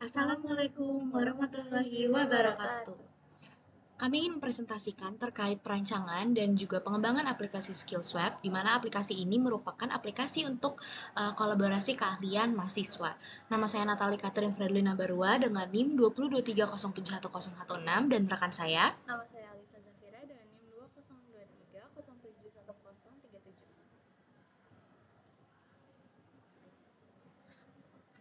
Assalamualaikum warahmatullahi wabarakatuh. Kami ingin mempresentasikan terkait perancangan dan juga pengembangan aplikasi Skillswap, di mana aplikasi ini merupakan aplikasi untuk kolaborasi keahlian mahasiswa. Nama saya Natali Catherine Fredlina Barua dengan NIM 202307116 dan rekan saya. Nama saya Alifa Zafira dengan NIM 2023071037.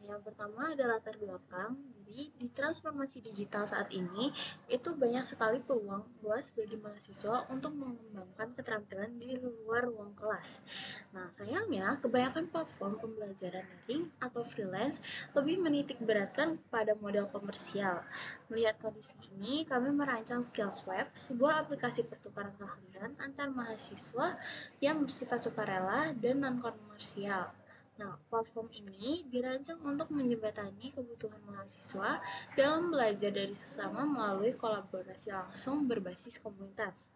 Yang pertama adalah latar belakang. Jadi di transformasi digital saat ini itu banyak sekali peluang luas bagi mahasiswa untuk mengembangkan keterampilan di luar ruang kelas. Nah, sayangnya kebanyakan platform pembelajaran daring atau freelance lebih menitik beratkan pada model komersial. Melihat kondisi ini, kami merancang Skillswap, sebuah aplikasi pertukaran keahlian antar mahasiswa yang bersifat sukarela dan non-komersial. Nah, platform ini dirancang untuk menjembatani kebutuhan mahasiswa dalam belajar dari sesama melalui kolaborasi langsung berbasis komunitas.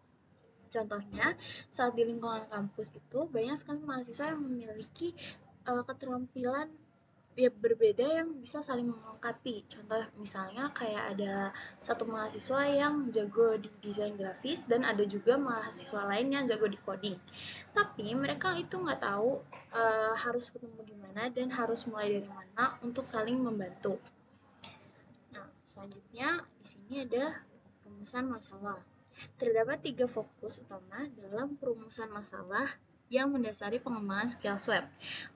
Contohnya, saat di lingkungan kampus itu banyak sekali mahasiswa yang memiliki keterampilan ya berbeda yang bisa saling melengkapi. Contoh misalnya kayak ada satu mahasiswa yang jago di desain grafis dan ada juga mahasiswa lain yang jago di coding. Tapi mereka itu nggak tahu harus ketemu di mana dan harus mulai dari mana untuk saling membantu. Nah, selanjutnya di sini ada perumusan masalah. Terdapat tiga fokus utama dalam perumusan masalah yang mendasari pengembangan Skillswap.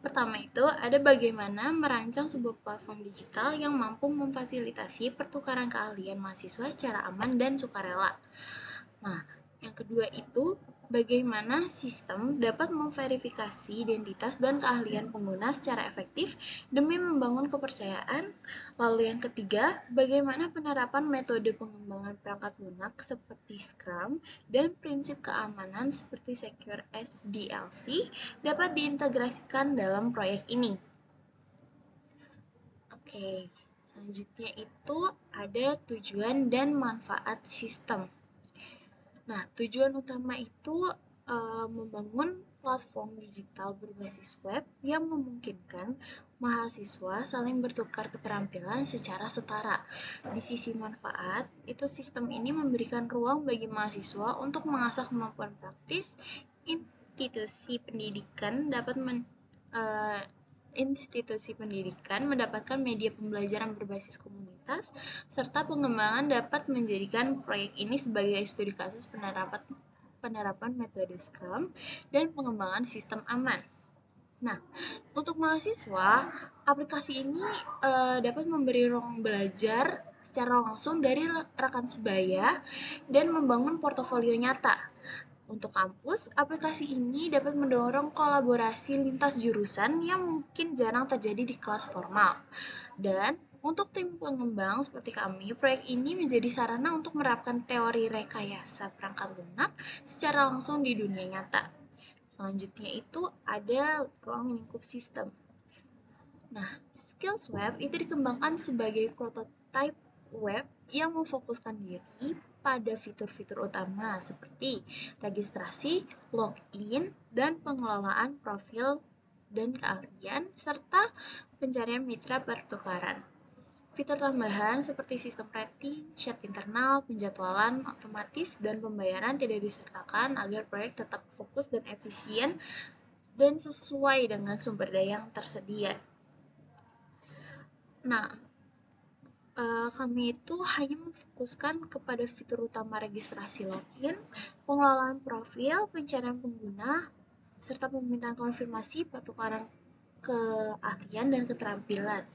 Pertama itu ada bagaimana merancang sebuah platform digital yang mampu memfasilitasi pertukaran keahlian mahasiswa secara aman dan sukarela. Nah, yang kedua itu bagaimana sistem dapat memverifikasi identitas dan keahlian pengguna secara efektif demi membangun kepercayaan. Lalu yang ketiga, bagaimana penerapan metode pengembangan perangkat lunak seperti Scrum dan prinsip keamanan seperti Secure SDLC dapat diintegrasikan dalam proyek ini. Oke, selanjutnya itu ada tujuan dan manfaat sistem. Nah, tujuan utama itu membangun platform digital berbasis web yang memungkinkan mahasiswa saling bertukar keterampilan secara setara. Di sisi manfaat, itu sistem ini memberikan ruang bagi mahasiswa untuk mengasah kemampuan praktis. Institusi pendidikan dapat eh, Institusi pendidikan mendapatkan media pembelajaran berbasis komunitas, serta pengembangan dapat menjadikan proyek ini sebagai studi kasus penerapan metode Scrum dan pengembangan sistem aman. Nah, untuk mahasiswa, aplikasi ini dapat memberi ruang belajar secara langsung dari rekan sebaya dan membangun portofolio nyata. Untuk kampus, aplikasi ini dapat mendorong kolaborasi lintas jurusan yang mungkin jarang terjadi di kelas formal. Dan untuk tim pengembang seperti kami, proyek ini menjadi sarana untuk menerapkan teori rekayasa perangkat lunak secara langsung di dunia nyata. Selanjutnya itu ada ruang lingkup sistem. Nah, Skillswap itu dikembangkan sebagai prototipe web yang memfokuskan diri pada fitur-fitur utama seperti registrasi, login, dan pengelolaan profil dan keahlian, serta pencarian mitra pertukaran. Fitur tambahan seperti sistem rating, chat internal, penjadwalan otomatis, dan pembayaran tidak disertakan agar proyek tetap fokus dan efisien dan sesuai dengan sumber daya yang tersedia. Nah, kami itu hanya memfokuskan kepada fitur utama registrasi login, pengelolaan profil, pencarian pengguna, serta permintaan konfirmasi pertukaran keahlian dan keterampilan.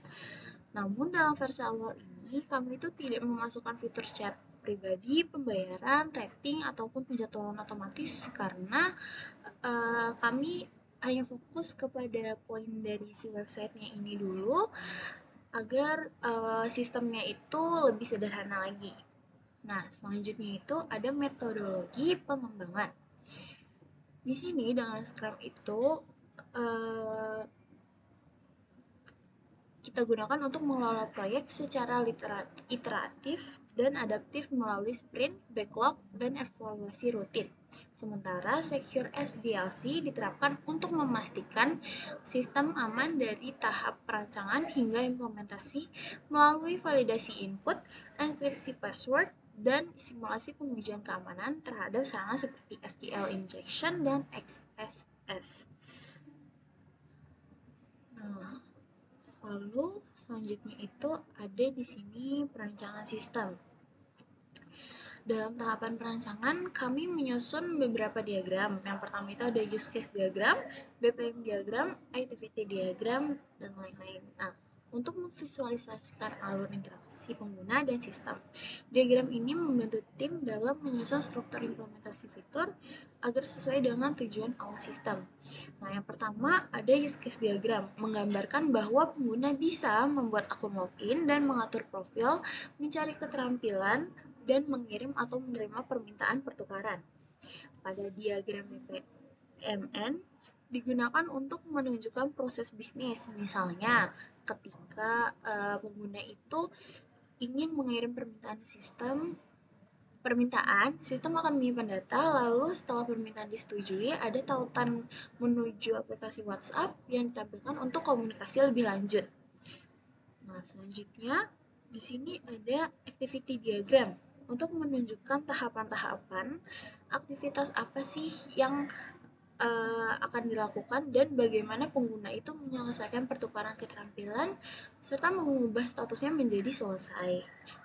Namun dalam versi awal ini, kami itu tidak memasukkan fitur chat pribadi, pembayaran, rating, ataupun penjadwalan otomatis karena kami hanya fokus kepada poin dari si websitenya ini dulu agar sistemnya itu lebih sederhana lagi. Nah, selanjutnya itu ada metodologi pengembangan. Di sini dengan Scrum itu kita gunakan untuk mengelola proyek secara iteratif dan adaptif melalui sprint, backlog, dan evaluasi rutin. Sementara Secure SDLC diterapkan untuk memastikan sistem aman dari tahap perancangan hingga implementasi melalui validasi input, enkripsi password, dan simulasi pengujian keamanan terhadap serangan seperti SQL injection dan XSS. Nah, lalu selanjutnya itu ada di sini perancangan sistem. Dalam tahapan perancangan, kami menyusun beberapa diagram. Yang pertama itu ada use case diagram, BPM diagram, activity diagram, dan lain-lain. Nah, untuk memvisualisasikan alur interaksi pengguna dan sistem, diagram ini membantu tim dalam menyusun struktur implementasi fitur agar sesuai dengan tujuan awal sistem. Nah, yang pertama ada use case diagram, menggambarkan bahwa pengguna bisa membuat akun login dan mengatur profil, mencari keterampilan, dan mengirim atau menerima permintaan pertukaran. Pada diagram BPMN digunakan untuk menunjukkan proses bisnis. Misalnya, ketika pengguna itu ingin mengirim sistem akan menyimpan data, lalu setelah permintaan disetujui, ada tautan menuju aplikasi WhatsApp yang ditampilkan untuk komunikasi lebih lanjut. Nah, selanjutnya di sini ada activity diagram untuk menunjukkan tahapan-tahapan aktivitas apa sih yang akan dilakukan dan bagaimana pengguna itu menyelesaikan pertukaran keterampilan serta mengubah statusnya menjadi selesai.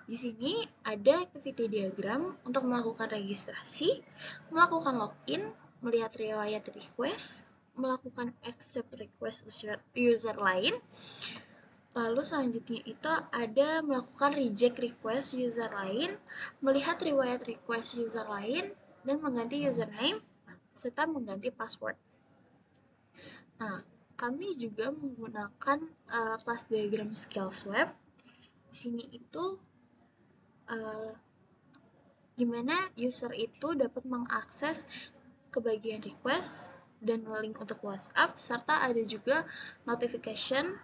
Di sini ada activity diagram untuk melakukan registrasi, melakukan login, melihat riwayat request, melakukan accept request user lain. Lalu selanjutnya itu ada melakukan reject request user lain, melihat riwayat request user lain, dan mengganti username serta mengganti password. Nah, kami juga menggunakan kelas diagram SkillsWeb. Di sini itu gimana user itu dapat mengakses ke bagian request dan link untuk WhatsApp, serta ada juga notification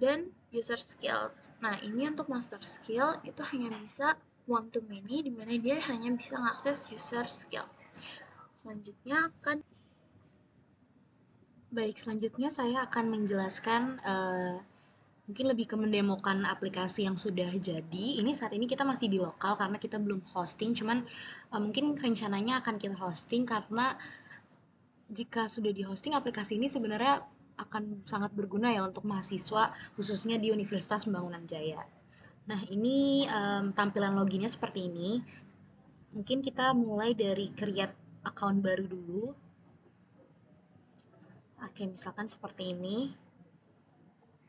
dan user skill. Nah, ini untuk master skill itu hanya bisa one to many, di mana dia hanya bisa mengakses user skill. Selanjutnya akan Baik, selanjutnya saya akan menjelaskan mungkin lebih ke mendemokan aplikasi yang sudah jadi. Ini saat ini kita masih di lokal karena kita belum hosting, cuman mungkin rencananya akan kita hosting karena jika sudah di hosting aplikasi ini sebenarnya akan sangat berguna ya untuk mahasiswa khususnya di Universitas Pembangunan Jaya. Nah, ini tampilan loginnya seperti ini. Mungkin kita mulai dari create account baru dulu. Oke, misalkan seperti ini.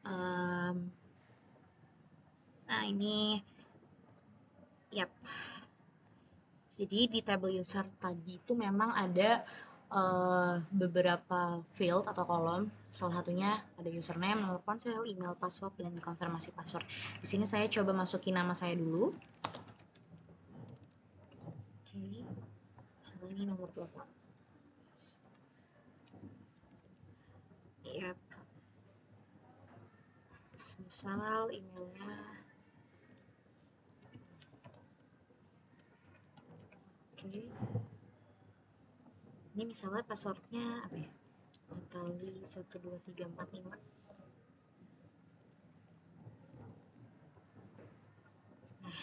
Nah, ini, yap. Jadi di table user tadi itu memang ada beberapa field atau kolom. Salah satunya ada username, nomor ponsel, email, password, dan konfirmasi password. Di sini saya coba masukin nama saya dulu. Oke, misalnya ini nomor telepon. Yap. Misal emailnya. Oke. Ini misalnya passwordnya apa ya? Natali 12345. Nah,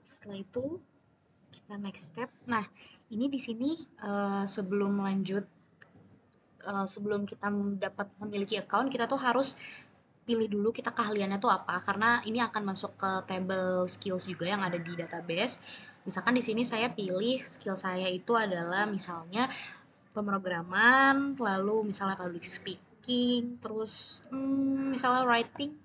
setelah itu kita next step. Nah, ini di sini sebelum lanjut, sebelum kita dapat memiliki account, kita tuh harus pilih dulu kita keahliannya tuh apa, karena ini akan masuk ke table skills juga yang ada di database. Misalkan di sini saya pilih skill saya itu adalah misalnya pemrograman, lalu misalnya public speaking, terus misalnya writing,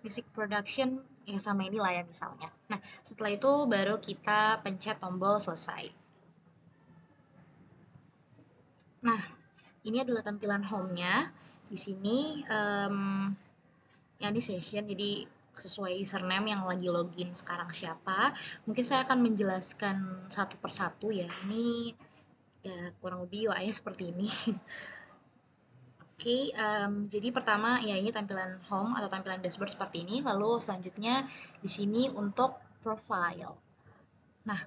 music production, yang sama ini lah ya misalnya. Nah, setelah itu baru kita pencet tombol selesai. Nah, ini adalah tampilan home-nya. Di sini ya ini session, jadi sesuai username yang lagi login sekarang siapa. Mungkin saya akan menjelaskan satu persatu ya. Ini ya kurang lebih UI-nya seperti ini. Oke, jadi pertama ya ini tampilan home atau tampilan dashboard seperti ini. Lalu selanjutnya di sini untuk profile. Nah,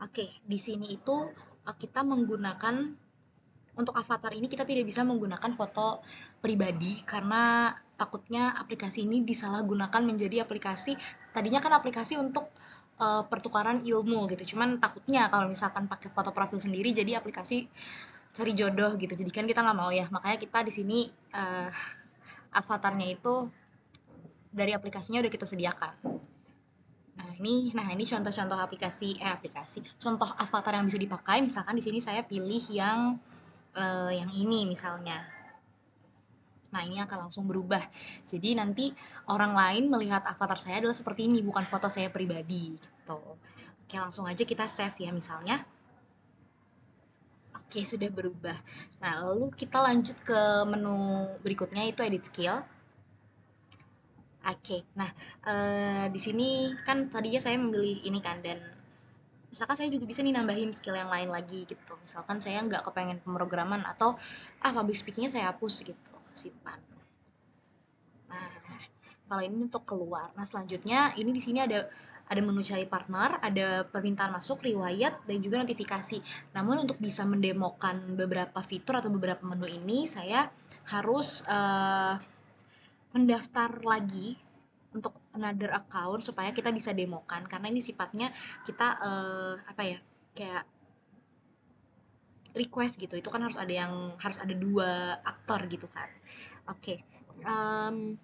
oke, di sini itu kita menggunakan untuk avatar ini kita tidak bisa menggunakan foto pribadi karena takutnya aplikasi ini disalahgunakan menjadi aplikasi, tadinya kan aplikasi untuk pertukaran ilmu gitu. Cuman takutnya kalau misalkan pakai foto profil sendiri jadi aplikasi cari jodoh gitu. Jadi kan kita nggak mau ya. Makanya kita di sini eh, avatarnya itu dari aplikasinya udah kita sediakan. Nah ini contoh-contoh aplikasi, contoh avatar yang bisa dipakai. Misalkan di sini saya pilih yang ini misalnya. Nah, ini akan langsung berubah. Jadi nanti orang lain melihat avatar saya adalah seperti ini, bukan foto saya pribadi gitu. Oke, langsung aja kita save ya misalnya. Oke, sudah berubah. Nah, lalu kita lanjut ke menu berikutnya itu edit skill. Oke, nah di sini kan tadinya saya memilih ini kan dan misalkan saya juga bisa nih nambahin skill yang lain lagi gitu. Misalkan saya nggak kepengen pemrograman atau public speakingnya saya hapus gitu, simpan. Nah, kalau ini untuk keluar. Nah, selanjutnya ini di sini ada menu cari partner, ada permintaan masuk, riwayat, dan juga notifikasi. Namun untuk bisa mendemokan beberapa fitur atau beberapa menu ini, saya harus mendaftar lagi untuk another account supaya kita bisa demokan karena ini sifatnya kita apa ya, kayak request gitu. Itu kan harus ada dua aktor gitu kan. Oke. em,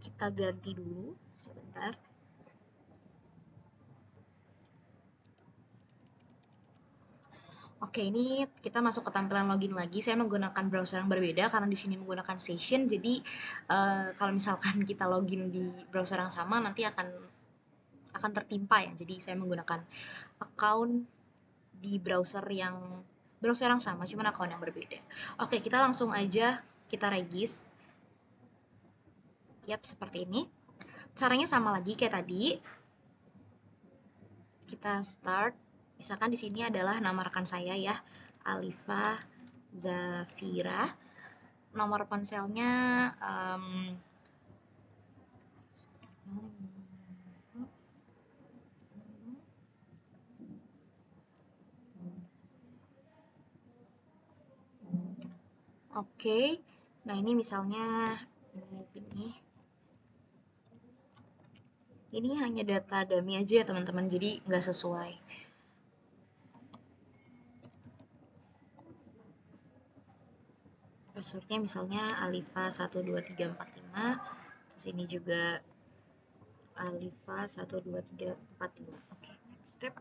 kita ganti dulu sebentar. Oke, ini kita masuk ke tampilan login lagi. Saya menggunakan browser yang berbeda karena di sini menggunakan session. Jadi kalau misalkan kita login di browser yang sama nanti akan tertimpa ya. Jadi saya menggunakan account di browser yang sama, cuman account yang berbeda. Oke, kita langsung aja kita regis. Yap, seperti ini. Caranya sama lagi kayak tadi. Kita start. Misalkan di sini adalah nama rekan saya ya, Alifa Zafira. Nomor ponselnya em, oke. Nah, ini misalnya ini ini hanya data dummy aja ya teman-teman, jadi nggak sesuai. Passwordnya misalnya Alifa 12345, terus ini juga Alifa 12345. Oke, next step.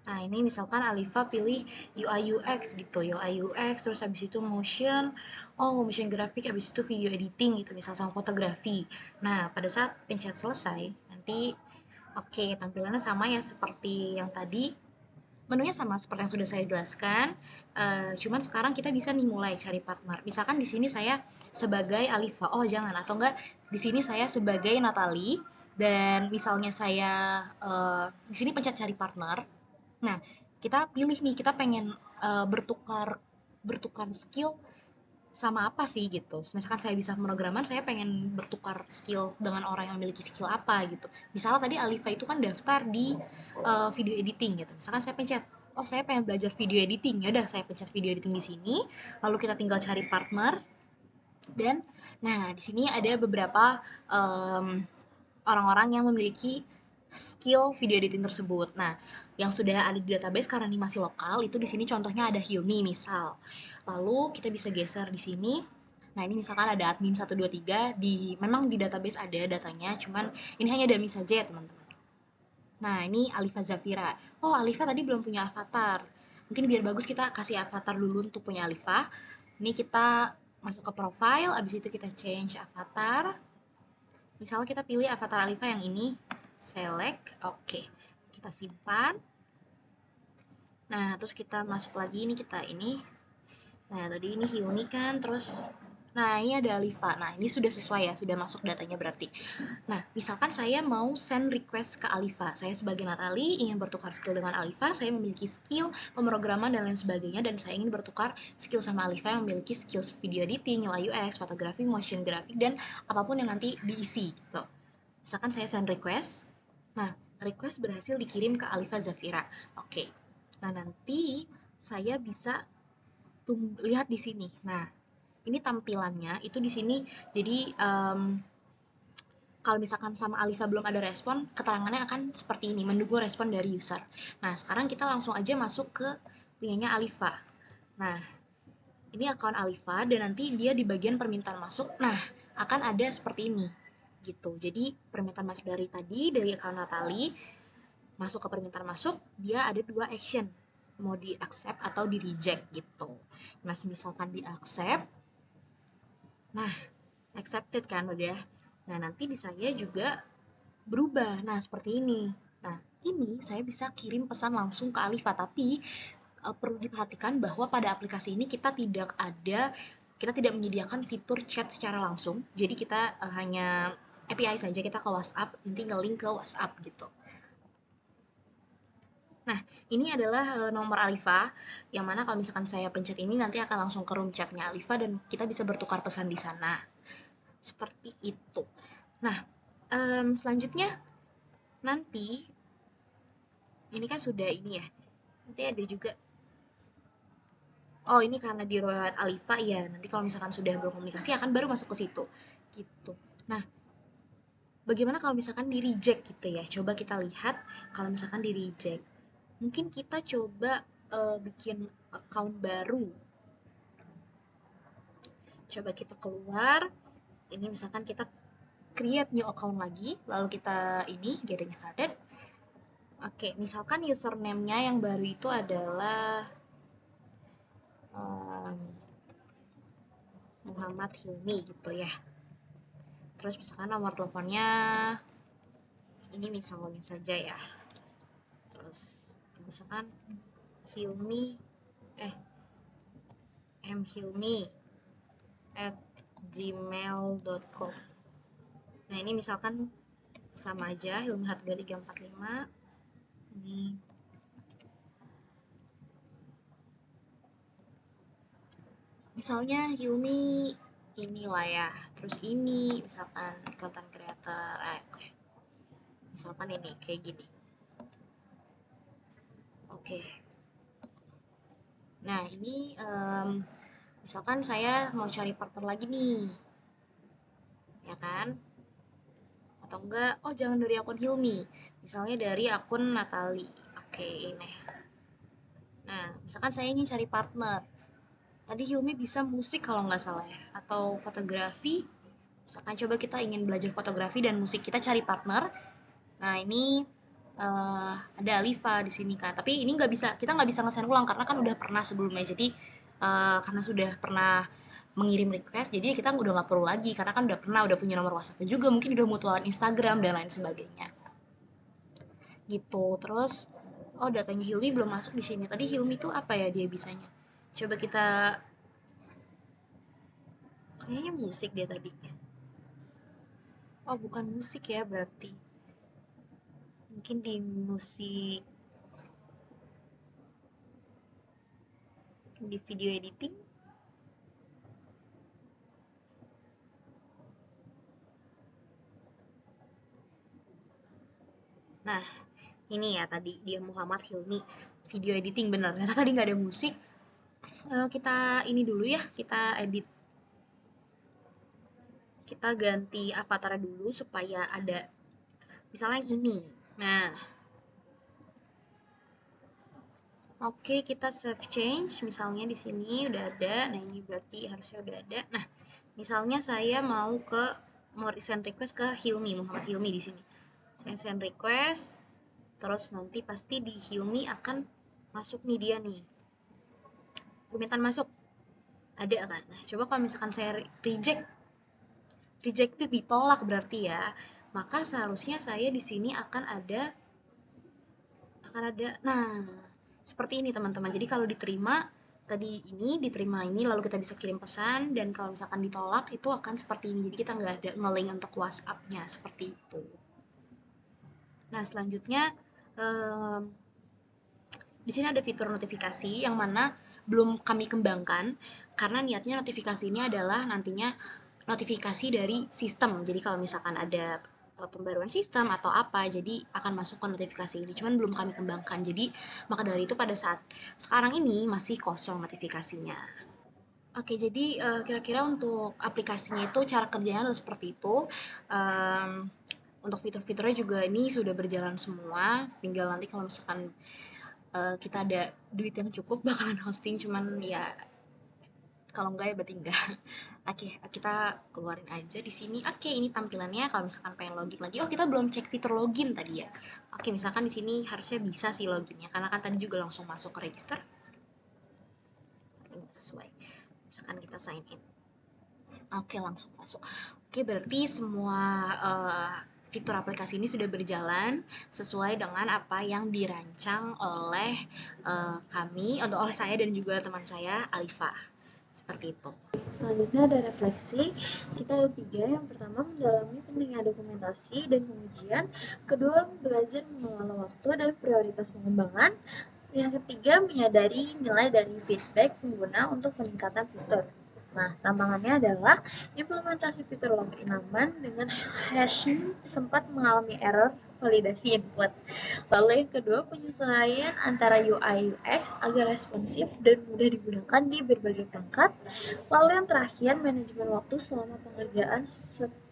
Nah, ini misalkan Alifa pilih UI UX gitu, UI UX, terus habis itu motion grafik, habis itu video editing gitu, misal sama fotografi. Nah, pada saat pencet selesai, nanti oke, tampilannya sama ya seperti yang tadi. Menunya sama seperti yang sudah saya jelaskan, cuman sekarang kita bisa nih mulai cari partner. Misalkan di sini saya sebagai Alifa, oh jangan, atau enggak di sini saya sebagai Natali, dan misalnya saya di sini pencet cari partner. Nah, kita pilih nih, kita pengen bertukar bertukar skill sama apa sih gitu. Misalkan saya bisa pemrograman, saya pengen bertukar skill dengan orang yang memiliki skill apa gitu. Misalnya tadi Alifa itu kan daftar di video editing gitu. Misalkan saya pencet, oh saya pengen belajar video editing, ya udah saya pencet video editing di sini. Lalu kita tinggal cari partner dan nah di sini ada beberapa orang-orang yang memiliki skill video editing tersebut. Nah, yang sudah ada di database karena ini masih lokal, itu di sini contohnya ada Hilmi misal. Lalu kita bisa geser di sini. Nah, ini misalkan ada admin 123 memang di database ada datanya, cuman ini hanya dummy saja ya, teman-teman. Nah, ini Alifa Zafira. Oh, Alifa tadi belum punya avatar. Mungkin biar bagus kita kasih avatar dulu untuk punya Alifa. Ini kita masuk ke profile, abis itu kita change avatar. Misalnya kita pilih avatar Alifa yang ini, select, oke. Kita simpan. Nah, terus kita masuk lagi, ini kita ini. Nah, tadi ini Hyuni kan, terus Nah, ini ada Alifa. Nah, ini sudah sesuai ya, sudah masuk datanya berarti. Nah, misalkan saya mau send request ke Alifa. Saya sebagai Natali ingin bertukar skill dengan Alifa, saya memiliki skill pemrograman dan lain sebagainya, dan saya ingin bertukar skill sama Alifa yang memiliki skills video editing, UI UX, fotografi, motion graphic, dan apapun yang nanti diisi gitu. Misalkan saya send request. Nah, request berhasil dikirim ke Alifa Zafira. Oke. Nah, nanti saya bisa lihat di sini. Nah, ini tampilannya itu di sini. Jadi kalau misalkan sama Alifa belum ada respon, keterangannya akan seperti ini, menunggu respon dari user. Nah, sekarang kita langsung aja masuk ke punyanya Alifa. Nah, ini akun Alifa dan nanti dia di bagian permintaan masuk. Nah, akan ada seperti ini. Gitu. Jadi, permintaan masuk dari tadi dari akun Natali masuk ke permintaan masuk, dia ada dua action. Mau di accept atau di reject gitu. Nah, misalkan di accept, nah accepted kan udah. Nah, nanti di saya juga berubah. Nah, seperti ini. Nah, ini saya bisa kirim pesan langsung ke Alifa, tapi perlu diperhatikan bahwa pada aplikasi ini kita tidak menyediakan fitur chat secara langsung. Jadi kita hanya API saja, kita ke WhatsApp, nanti nge-link ke WhatsApp gitu. Nah, ini adalah nomor Alifa, yang mana kalau misalkan saya pencet ini nanti akan langsung ke room chatnya Alifa dan kita bisa bertukar pesan di sana. Seperti itu. Nah, selanjutnya nanti ini kan sudah ini ya. Nanti ada juga, oh ini karena di riwayat Alifa ya. Nanti kalau misalkan sudah berkomunikasi akan baru masuk ke situ. Gitu. Nah, bagaimana kalau misalkan di reject gitu ya? Coba kita lihat kalau misalkan di reject. Mungkin kita coba bikin account baru. Coba kita keluar. Ini misalkan kita create new account lagi, lalu kita ini getting started. Oke, misalkan username-nya yang baru itu adalah Muhammad Hilmi gitu ya. Terus misalkan nomor teleponnya ini misalnya saja ya. Terus misalkan Hilmi mhilmi at gmail.com. Nah, ini misalkan sama aja, Hilmi 12345. Ini misalnya Hilmi inilah ya. Terus ini misalkan content creator, misalkan ini kayak gini. Oke. Nah, ini misalkan saya mau cari partner lagi nih. Ya kan? Atau enggak, oh jangan dari akun Hilmi. Misalnya dari akun Natali. Oke, ini. Nah, misalkan saya ingin cari partner. Tadi Hilmi bisa musik kalau nggak salah ya. Atau fotografi. Misalkan coba kita ingin belajar fotografi dan musik, kita cari partner. Nah, ini ada Alifa di sini kan. Tapi ini nggak bisa, kita nggak bisa nge-send ulang karena kan udah pernah sebelumnya. Jadi karena sudah pernah mengirim request, jadi kita udah nggak perlu lagi karena kan udah pernah, udah punya nomor WhatsApp juga, mungkin udah mutualan Instagram dan lain sebagainya. Gitu. Terus oh datanya Hilmi belum masuk di sini. Tadi Hilmi tuh apa ya dia bisanya? Coba kita kayaknya musik dia tadi. Oh, bukan musik ya berarti. Mungkin di musik, di video editing. Nah, ini ya tadi dia Muhammad Hilmi video editing bener. Ternyata tadi nggak ada musik. Kita ini dulu ya, kita edit. Kita ganti avatar dulu supaya ada misalnya yang ini. Nah, oke, kita save change. Misalnya di sini udah ada. Nah, ini berarti harusnya udah ada. Nah, misalnya saya mau send request ke Hilmi, Muhammad Hilmi di sini. Saya send request, terus nanti pasti di Hilmi akan masuk nih dia nih. Permintaan masuk. Ada kan? Nah, coba kalau misalkan saya reject. Reject itu ditolak berarti ya. Maka seharusnya saya di sini akan ada nah, seperti ini teman-teman. Jadi kalau diterima tadi ini diterima ini lalu kita bisa kirim pesan, dan kalau misalkan ditolak itu akan seperti ini. Jadi kita nggak ada nge-link untuk WhatsApp-nya seperti itu. Nah, selanjutnya em, di sini ada fitur notifikasi yang mana belum kami kembangkan karena niatnya notifikasi ini adalah nantinya notifikasi dari sistem. Jadi kalau misalkan ada pembaruan sistem atau apa, jadi akan masuk ke notifikasi ini. Cuman belum kami kembangkan. Jadi maka dari itu pada saat sekarang ini masih kosong notifikasinya. Oke, jadi kira-kira untuk aplikasinya itu cara kerjanya adalah seperti itu. Em, untuk fitur-fiturnya juga ini sudah berjalan semua. Tinggal nanti kalau misalkan kita ada duit yang cukup bakalan hosting, cuman ya kalau enggak ya berarti enggak. Oke, kita keluarin aja di sini. Oke, ini tampilannya kalau misalkan pengen login lagi. Oh, kita belum cek fitur login tadi ya. Oke, misalkan di sini harusnya bisa sih loginnya karena kan tadi juga langsung masuk ke register. Ini sesuai. Misalkan kita sign in. Oke, langsung masuk. Oke, berarti semua fitur aplikasi ini sudah berjalan sesuai dengan apa yang dirancang oleh kami, oleh saya dan juga teman saya, Alifa. Seperti itu. Selanjutnya ada refleksi. Kita ada 3. Yang pertama, mendalami pentingnya dokumentasi dan pengujian. Kedua, belajar mengelola waktu dan prioritas pengembangan. Yang ketiga, menyadari nilai dari feedback pengguna untuk peningkatan fitur. Nah, tantangannya adalah implementasi fitur login aman dengan hashing sempat mengalami error validasi input. Lalu yang kedua, penyesuaian antara UI UX agar responsif dan mudah digunakan di berbagai perangkat. Lalu yang terakhir, manajemen waktu selama pengerjaan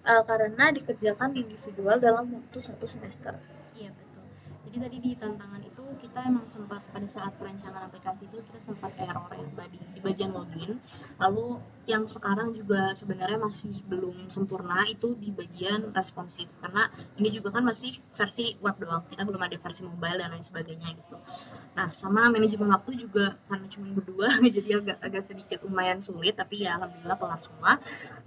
karena dikerjakan individual dalam waktu 1 semester. Iya, betul. Jadi tadi di tantangan itu kita emang sempat pada saat perancangan aplikasi itu kita sempat error ya di bagian login. Lalu yang sekarang juga sebenarnya masih belum sempurna itu di bagian responsif karena ini juga kan masih versi web doang. Kita belum ada versi mobile dan lain sebagainya gitu. Nah, sama manajemen waktu juga karena cuma berdua jadi agak agak sedikit lumayan sulit, tapi ya alhamdulillah kelar semua.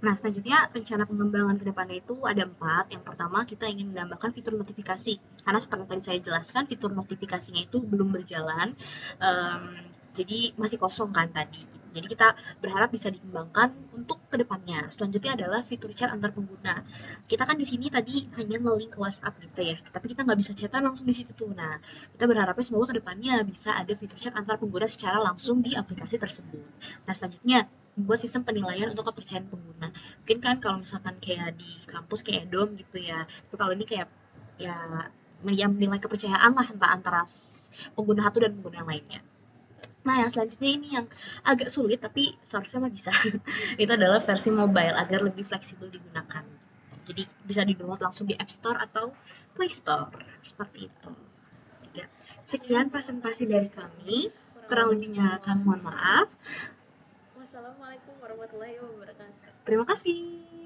Nah, selanjutnya rencana pengembangan ke depannya itu ada 4. Yang pertama, kita ingin menambahkan fitur notifikasi. Karena seperti tadi saya jelaskan, fitur notifikasinya itu belum berjalan. Em, jadi masih kosong kan tadi. Jadi kita berharap bisa dikembangkan untuk ke depannya. Selanjutnya adalah fitur chat antar pengguna. Kita kan di sini tadi hanya nge-link ke WhatsApp gitu ya, tapi kita nggak bisa chatan langsung di situ tuh. Nah, kita berharapnya semoga ke depannya bisa ada fitur chat antar pengguna secara langsung di aplikasi tersebut. Nah, selanjutnya membuat sistem penilaian untuk kepercayaan pengguna. Mungkin kan kalau misalkan kayak di kampus kayak dom gitu ya. Tapi kalau ini kayak ya yang menilai kepercayaan lah antara pengguna satu dan pengguna yang lainnya. Nah, yang selanjutnya ini yang agak sulit tapi seharusnya mah bisa. Itu adalah versi mobile agar lebih fleksibel digunakan. Jadi bisa di-download langsung di App Store atau Play Store. Seperti itu. Ya. Sekian presentasi dari kami. Kurang lebihnya kami mohon maaf. Wassalamualaikum warahmatullahi wabarakatuh. Terima kasih.